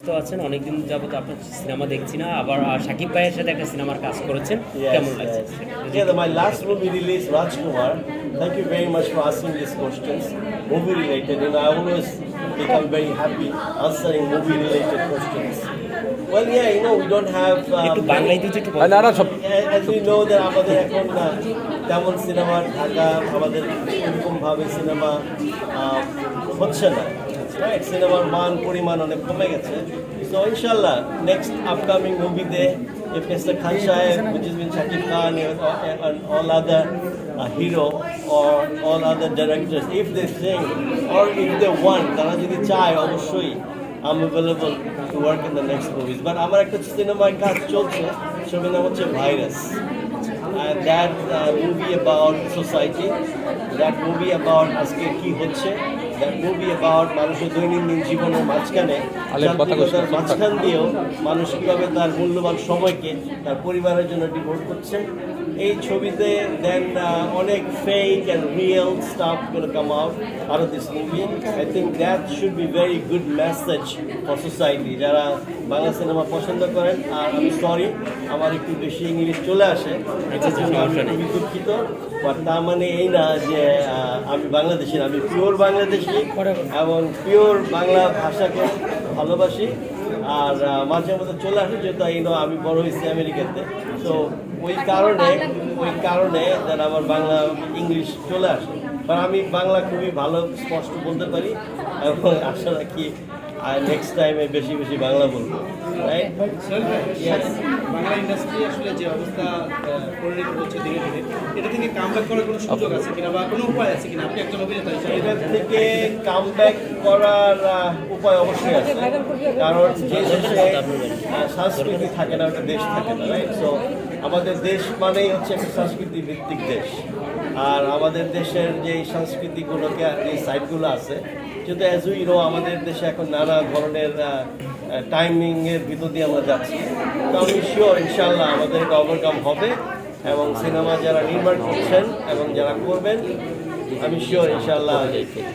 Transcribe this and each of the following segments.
তো আছেন অনেকদিন যাবত আপনার সিনেমা দেখছি না, আবার শাকিব ভাইয়ের সাথে একটা সিনেমার কাজ করেছেন, কেমন লাগছে? My last movie release, Rajkumar. Thank you very much for asking these questions. Movie related, I always become very happy answering movie related questions. Well, we don't have. একটু বাংলায় দিতে একটু As we know that আমাদের এখন তেমন cinema Dhaka আমাদের এরকমভাবে cinema হচ্ছে না, রাইট? সিনেমার মান পরিমাণ অনেক কমে গেছে। So inshallah, next upcoming movie day, if Mr. Khan Shaheb, which is with Shakib Khan and all other hero or all other directors, if they think or if they want, তারা যদি চায় অবশ্যই I'm available to work in the next movies. But আমার একটা সিনেমার কাজ চলছে, ছবির নাম হচ্ছে virus, and that movie about society, that movie about আজকে কি হচ্ছে, that movie about মানুষের দৈনন্দিন জীবনের মাঝখানে যান্ত্রিকতার মাঝখান দিয়েও মানুষ কীভাবে তার মূল্যবান সময়কে তার পরিবারের জন্য ডিভোট করছে। এই ছবিতে দেন অনেক ফেক অ্যান্ড রিয়েল স্টাফ গুলো come out of this movie. I think that should be very good message for society যারা বাংলা সিনেমা পছন্দ করেন। আর আমি সরি, আমার একটু বেশি ইংলিশ চলে আসে, এটার জন্য আমি খুবই দুঃখিত। বাট তার মানে এই না যে আমি বাংলাদেশি না, আমি পিওর বাংলাদেশি এবং পিওর বাংলা ভাষাকে ভালোবাসি। আর মাঝে মধ্যে চলে আসে, যেহেতু আমি বড় হয়েছি আমেরিকাতে, তো ওই কারণে যারা আমার বাংলা ইংলিশ চলে আসে। কারণ আমি বাংলা খুবই ভালো স্পষ্ট বলতে পারি এবং আশা রাখি নেক্সট টাইমে বেশি বেশি বাংলা বলবো, রাইট? বাংলা ইন্ডাস্ট্রি আসলে যে অবস্থা পরিণত হচ্ছে ধীরে ধীরে, এটা থেকে কামব্যাক করার কোনো সুযোগ আছে কিনা বা কোনো উপায় আছে কিনা? আপনি একজন অভিনেতা হিসেবে এটা থেকে কামব্যাক করার উপায় অবশ্যই আছে, কারণ যে দেশে সংস্কৃতি থাকে না ওটা দেশ থাকে না, রাইট? সো আমাদের দেশ মানেই হচ্ছে একটা সংস্কৃতি ভিত্তিক দেশ। আর আমাদের দেশের যে সংস্কৃতিগুলোকে যে সাইটগুলো আছে, যেহেতু অ্যাজ উই নো আমাদের দেশে এখন নানা ধরনের টাইমিংয়ের ভিতর দিয়ে আমরা যাচ্ছি, তো আমি শিওর ইনশাল্লাহ আমাদের এটা ওভারকাম হবে। এবং সিনেমা যারা নির্মাণ করছেন এবং যারা করবেন, আমি শিওর ইনশাল্লাহ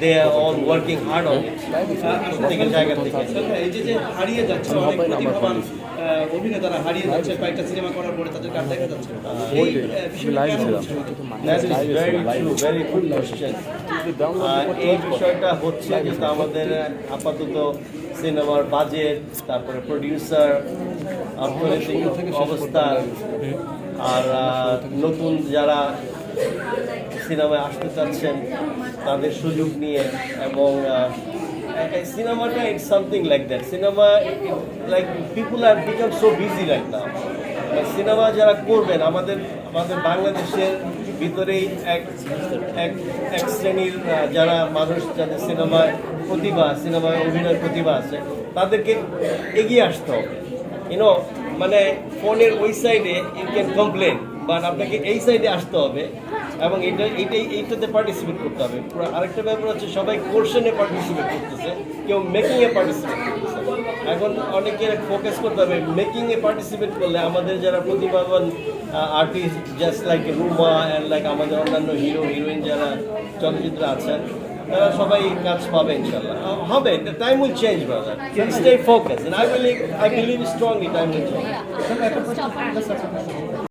they are all working hard on it প্রত্যেকের জায়গা থেকে। এই যে হারিয়ে যাচ্ছে অনেক প্রতিভাবান অভিনেতারা হারিয়ে যাচ্ছে কয়েকটা সিনেমা করার পরে, তাদের কাজ দেখা যাচ্ছে, এই বিষয়টা কেন হচ্ছে? That is very true, very good question. এই বিষয়টা হচ্ছে যেটা আমাদের আপাতত সিনেমার বাজেট, তারপরে প্রডিউসার, অর্থনৈতিক অবস্থা, আর নতুন যারা সিনেমায় আসতে চাচ্ছেন তাদের সুযোগ নিয়ে, এবং সিনেমাটা it's something like that. Cinema like people are become so busy right now. Cinema যারা করবেন আমাদের বাংলাদেশের ভিতরেই এক শ্রেণীর যারা মানুষ, যাদের সিনেমায় অভিনয় প্রতিভা আছে, তাদেরকে এগিয়ে আসতে হবে। মানে ফোনের ওই সাইডে ইউ ক্যান কমপ্লেন, বাট আপনাকে এই সাইডে আসতে হবে এবং এইটাতে পার্টিসিপেট করতে হবে। আরেকটা ব্যাপার হচ্ছে সবাই কোর্শনে পার্টিসিপেট করতেছে, কেউ মেকিংয়ে পার্টিসিপেট করতেছে। এখন অনেকে ফোকাস করতে হবে মেকিংয়ে পার্টিসিপেট করলে আমাদের যারা প্রতিভাবান artist, just like Ruma and like আমাদের অন্যান্য হিরোইন যারা চলচ্চিত্রে আছেন, তারা সবাই কাজ পাবে ইনশাল্লাহ, হবে। The time will change, brother. Stay focused, and I believe strongly time will change.